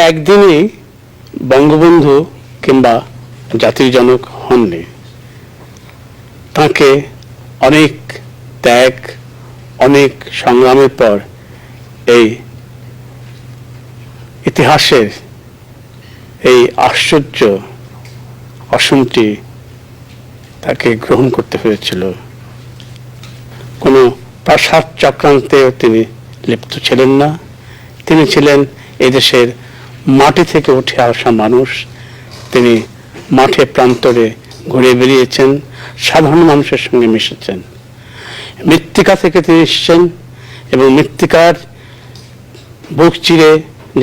একদিনেই বঙ্গবন্ধু কিংবা জাতির জনক হননি। তাকে অনেক ত্যাগ, অনেক সংগ্রামের পর এই ইতিহাসের এই আশ্চর্য অসমটি তাকে গ্রহণ করতে হয়েছিল। কোনো প্রাসাদ চক্রান্তেও তিনি লিপ্ত ছিলেন না। তিনি ছিলেন এদেশের মাটি থেকে উঠে আসা মানুষ। তিনি মাঠে প্রান্তরে ঘুরে বেরিয়েছেন, সাধারণ মানুষের সঙ্গে মিশেছেন। মৃত্তিকা থেকে তিনি এসেছেন এবং মৃত্তিকার বুক চিরে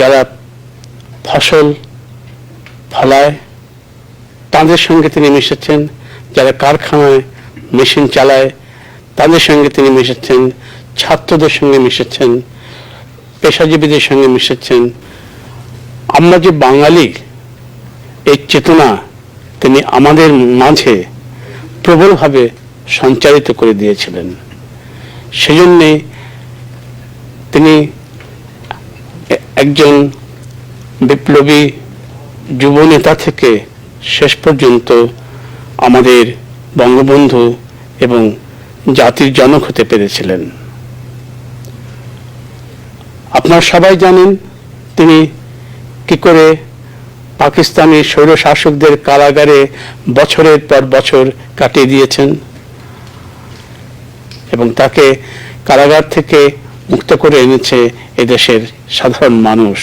যারা ফসল ফলায় তাদের সঙ্গে তিনি মিশেছেন, যারা কারখানায় মেশিন চালায় তাদের সঙ্গে তিনি মিশেছেন, ছাত্রদের সঙ্গে মিশেছেন, পেশাজীবীদের সঙ্গে মিশেছেন। আমরা যে বাঙালি, এই চেতনা তিনি আমাদের মাঝে প্রবলভাবে সঞ্চারিত করে দিয়েছিলেন। সেজন্যে তিনি একজন বিপ্লবী যুবনেতা থেকে শেষ পর্যন্ত আমাদের বঙ্গবন্ধু এবং জাতির জনক হতে পেরেছিলেন। আপনারা সবাই জানেন তিনি কি করে পাকিস্তানি স্বৈরশাসকদের কারাগারে বছরের পর বছর কাটিয়ে দিয়েছেন এবং তাকে কারাগার থেকে মুক্ত করে এনেছে এদেশের সাধারণ মানুষ।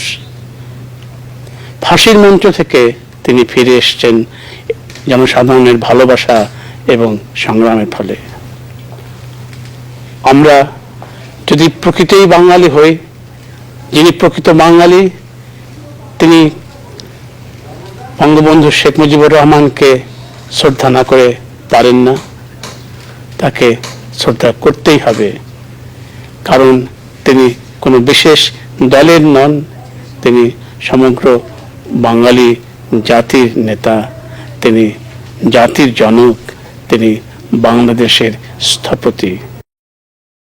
ফাঁসির মঞ্চ থেকে তিনি ফিরে এসেছেন জনসাধারণের ভালোবাসা এবং সংগ্রামের ফলে। আমরা যদি প্রকৃতই বাঙালি হই, যিনি প্রকৃত বাঙালি তিনি বঙ্গবন্ধু শেখ মুজিবুর রহমানকে শ্রদ্ধা না করে পারেন না। তাকে শ্রদ্ধা করতেই হবে, কারণ তিনি কোনো বিশেষ দলের নন, তিনি সমগ্র বাঙালি জাতির নেতা, তিনি জাতির জনক, তিনি বাংলাদেশের স্থপতি।